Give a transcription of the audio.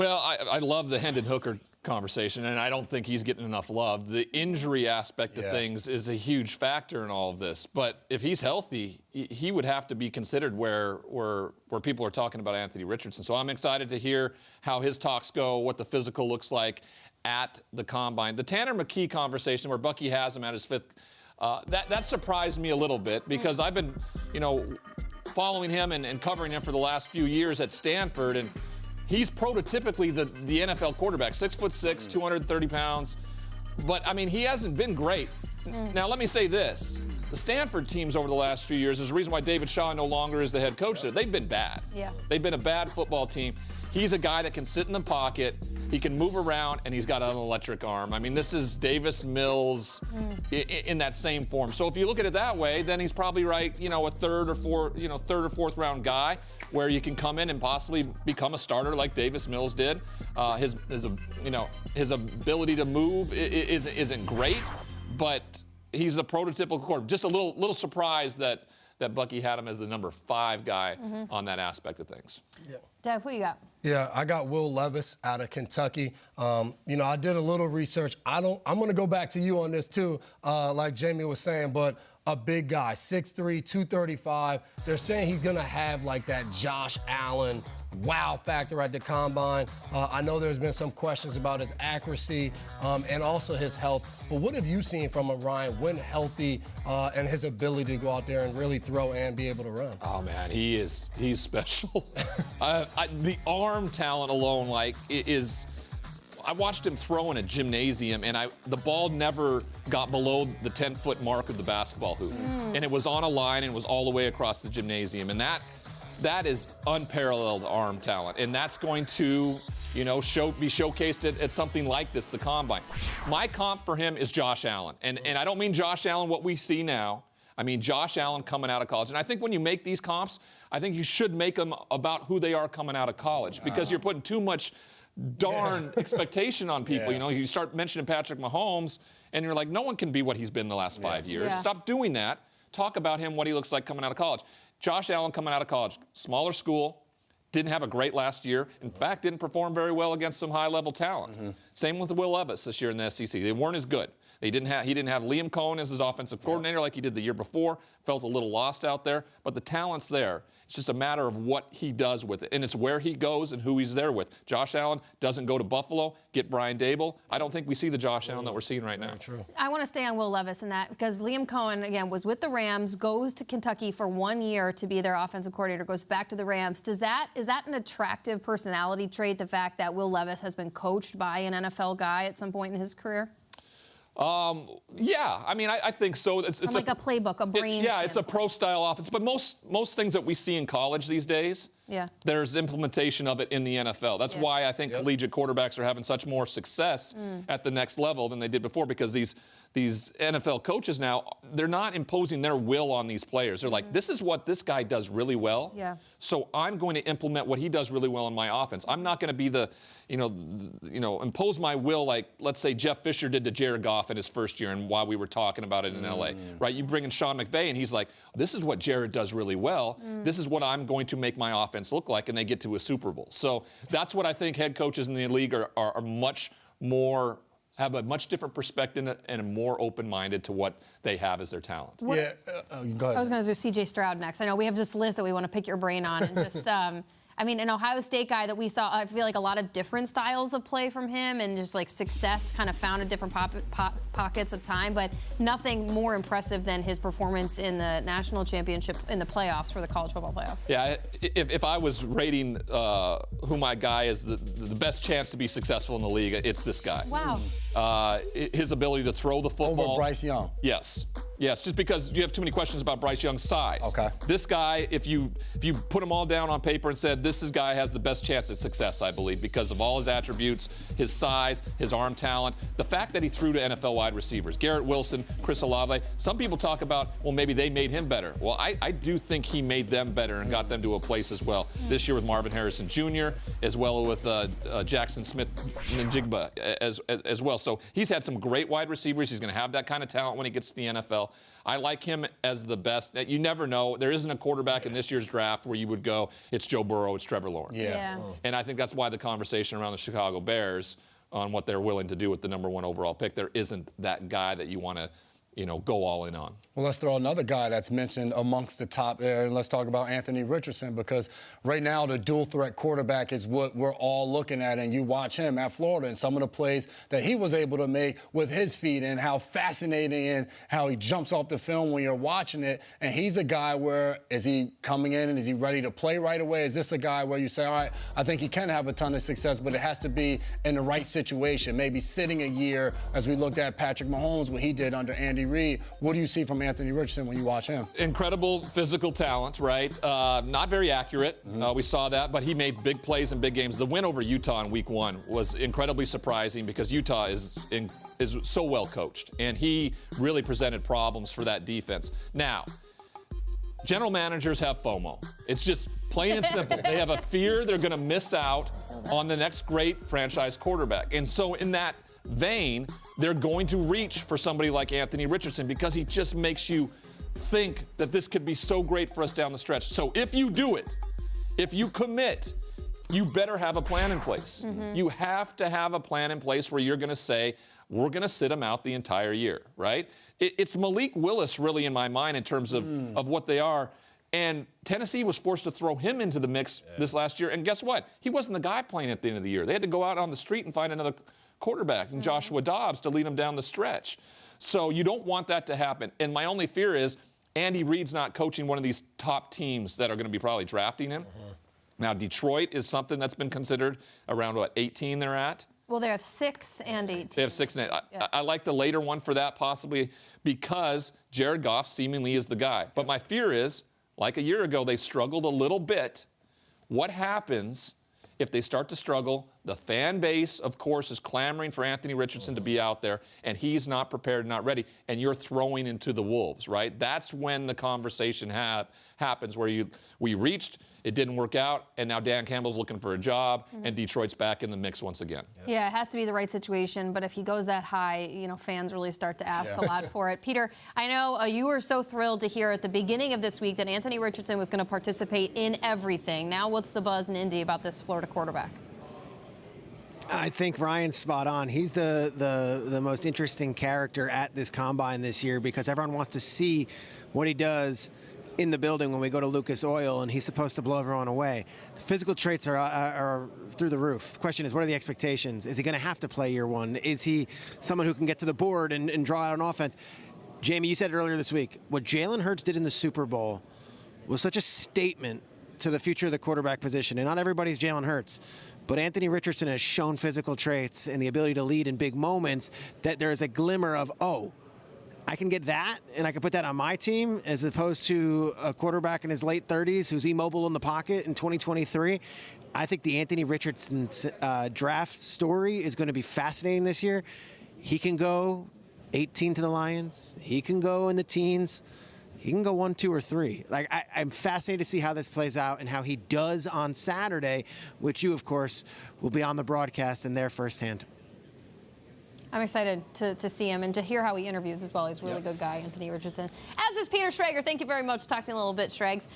Well, I love the Hendon Hooker conversation, and I don't think he's getting enough love. The injury aspect of things is a huge factor in all of this. But if he's healthy, he would have to be considered where people are talking about Anthony Richardson. So I'm excited to hear how his talks go, what the physical looks like at the Combine. The Tanner McKee conversation where Bucky has him at his fifth, that surprised me a little bit because I've been, following him and covering him for the last few years at Stanford, and he's prototypically the NFL quarterback, 6'6", 230 pounds. But, I mean, he hasn't been great. Now, let me say this. The Stanford teams over the last few years, there's a reason why David Shaw no longer is the head coach there. They've been bad. Yeah. They've been a bad football team. He's a guy that can sit in the pocket, he can move around, and he's got an electric arm. I mean, this is Davis Mills in that same form. So if you look at it that way, then he's probably right, a third or fourth round guy where you can come in and possibly become a starter like Davis Mills did. His ability to move isn't great, but he's the prototypical quarterback. Just a little surprised that Bucky had him as the number 5 guy on that aspect of things. Yeah. Dev, who you got? Yeah, I got Will Levis out of Kentucky. I did a little research. I'm going to go back to you on this too, like Jamie was saying, but a big guy, 6'3", 235. They're saying he's going to have like that Josh Allen wow factor at the Combine. I know there's been some questions about his accuracy and also his health. But what have you seen from him, Ryan, when healthy and his ability to go out there and really throw and be able to run? Oh, man, he's special. The arm talent alone, is... I watched him throw in a gymnasium, and the ball never got below the 10-foot mark of the basketball hoop. And it was on a line and was all the way across the gymnasium. And that is unparalleled arm talent. And that's going to, be showcased at something like this, the Combine. My comp for him is Josh Allen. And I don't mean Josh Allen, what we see now. I mean Josh Allen coming out of college. And I think when you make these comps, I think you should make them about who they are coming out of college, because you're putting too much darn expectation on people. You start mentioning Patrick Mahomes, and you're like, no one can be what he's been the last 5 years. Stop doing that. Talk about him, what he looks like coming out of college. Josh Allen coming out of college, smaller school, didn't have a great last year. In fact, didn't perform very well against some high-level talent. Same with Will Levis this year in the SEC. They weren't as good. He didn't have Liam Cohen as his offensive coordinator like he did the year before. Felt a little lost out there. But the talent's there. It's just a matter of what he does with it. And it's where he goes and who he's there with. Josh Allen doesn't go to Buffalo, get Brian Dable. I don't think we see the Josh Allen that we're seeing right now. True. I want to stay on Will Levis in that, because Liam Cohen, again, was with the Rams, goes to Kentucky for 1 year to be their offensive coordinator, goes back to the Rams. Is that an attractive personality trait, the fact that Will Levis has been coached by an NFL guy at some point in his career? Yeah, I mean, I think so. It's like a playbook, a brain. It's a pro-style offense. But most things that we see in college these days, there's implementation of it in the NFL. That's why I think collegiate quarterbacks are having such more success at the next level than they did before, because these NFL coaches now, they're not imposing their will on these players. They're like, this is what this guy does really well. So I'm going to implement what he does really well in my offense. I'm not going to be impose my will like, let's say, Jeff Fisher did to Jared Goff in his first year, and while we were talking about it in L.A., right? You bring in Sean McVay, and he's like, this is what Jared does really well. This is what I'm going to make my offense look like, and they get to a Super Bowl. So that's what I think head coaches in the league are much more, have a much different perspective and are more open-minded to what they have as their talent. Go ahead. I was going to do C.J. Stroud next. I know we have this list that we want to pick your brain on, and just an Ohio State guy that we saw, I feel like a lot of different styles of play from him, and just like success kind of found at different pockets of time, but nothing more impressive than his performance in the national championship in the playoffs for the college football playoffs. Yeah, if I was rating who my guy is the best chance to be successful in the league, it's this guy. Wow. His ability to throw the football. Over Bryce Young. Yes. Yes, just because you have too many questions about Bryce Young's size. Okay. This guy, if you put them all down on paper and said, this guy has the best chance at success, I believe, because of all his attributes, his size, his arm talent, the fact that he threw to NFL wide receivers, Garrett Wilson, Chris Olave. Some people talk about, well, maybe they made him better. Well, I do think he made them better and got them to a place as well. This year with Marvin Harrison Jr., as well with Jackson Smith-Njigba as well. So he's had some great wide receivers. He's going to have that kind of talent when he gets to the NFL. well. I like him as the best. You never know. There isn't a quarterback in this year's draft where you would go, it's Joe Burrow, it's Trevor Lawrence. Yeah. And I think that's why the conversation around the Chicago Bears on what they're willing to do with the #1 overall pick, there isn't that guy that you want to, go all in on. Well, let's throw another guy that's mentioned amongst the top there, and let's talk about Anthony Richardson, because right now the dual threat quarterback is what we're all looking at, and you watch him at Florida and some of the plays that he was able to make with his feet and how fascinating and how he jumps off the film when you're watching it. And he's a guy where, is he coming in and is he ready to play right away? Is this a guy where you say, all right, I think he can have a ton of success, but it has to be in the right situation, maybe sitting a year, as we looked at Patrick Mahomes, what he did under Andy Reid. What do you see from Anthony Richardson when you watch him? Incredible physical talent, right? Not very accurate. We saw that, but he made big plays in big games. The win over Utah in Week 1 was incredibly surprising because Utah is so well coached, and he really presented problems for that defense. Now, general managers have FOMO. It's just plain and simple. They have a fear they're going to miss out on the next great franchise quarterback. And so in that vein, they're going to reach for somebody like Anthony Richardson because he just makes you think that this could be so great for us down the stretch. So if you do it, if you commit, you better have a plan in place. You have to have a plan in place where you're going to say, we're going to sit him out the entire year, right? It's Malik Willis really in my mind in terms of what they are. And Tennessee was forced to throw him into the mix this last year. And guess what? He wasn't the guy playing at the end of the year. They had to go out on the street and find another quarterback in Joshua Dobbs to lead them down the stretch. So you don't want that to happen. And my only fear is Andy Reid's not coaching one of these top teams that are going to be probably drafting him. Now, Detroit is something that's been considered around, 18 they're at? Well, they have 6 and 8. They have 6 and 8. I like the later one for that possibly because Jared Goff seemingly is the guy. But my fear is, like a year ago, they struggled a little bit. What happens if they start to struggle? The fan base, of course, is clamoring for Anthony Richardson to be out there, and he's not prepared, not ready, and you're throwing into the wolves, right? That's when the conversation happens where we reached, it didn't work out, and now Dan Campbell's looking for a job, and Detroit's back in the mix once again. Yeah, it has to be the right situation, but if he goes that high, fans really start to ask a lot for it. Peter, I know you were so thrilled to hear at the beginning of this week that Anthony Richardson was going to participate in everything. Now what's the buzz in Indy about this Florida quarterback? I think Ryan's spot on. He's the most interesting character at this combine this year because everyone wants to see what he does in the building when we go to Lucas Oil, and he's supposed to blow everyone away. The physical traits are through the roof. The question is, what are the expectations? Is he going to have to play year one? Is he someone who can get to the board and draw out an offense? Jamie, you said it earlier this week. What Jalen Hurts did in the Super Bowl was such a statement to the future of the quarterback position, and not everybody's Jalen Hurts. But Anthony Richardson has shown physical traits and the ability to lead in big moments that there is a glimmer of, oh, I can get that, and I can put that on my team, as opposed to a quarterback in his late 30s who's immobile in the pocket in 2023. I think the Anthony Richardson draft story is going to be fascinating this year. He can go 18 to the Lions. He can go in the teens. He can go 1, 2, or 3. Like, I'm fascinated to see how this plays out and how he does on Saturday, which you, of course, will be on the broadcast and there firsthand. I'm excited to see him and to hear how he interviews as well. He's a really good guy, Anthony Richardson. As is Peter Schrager. Thank you very much. Talk to you in a little bit, Schrags.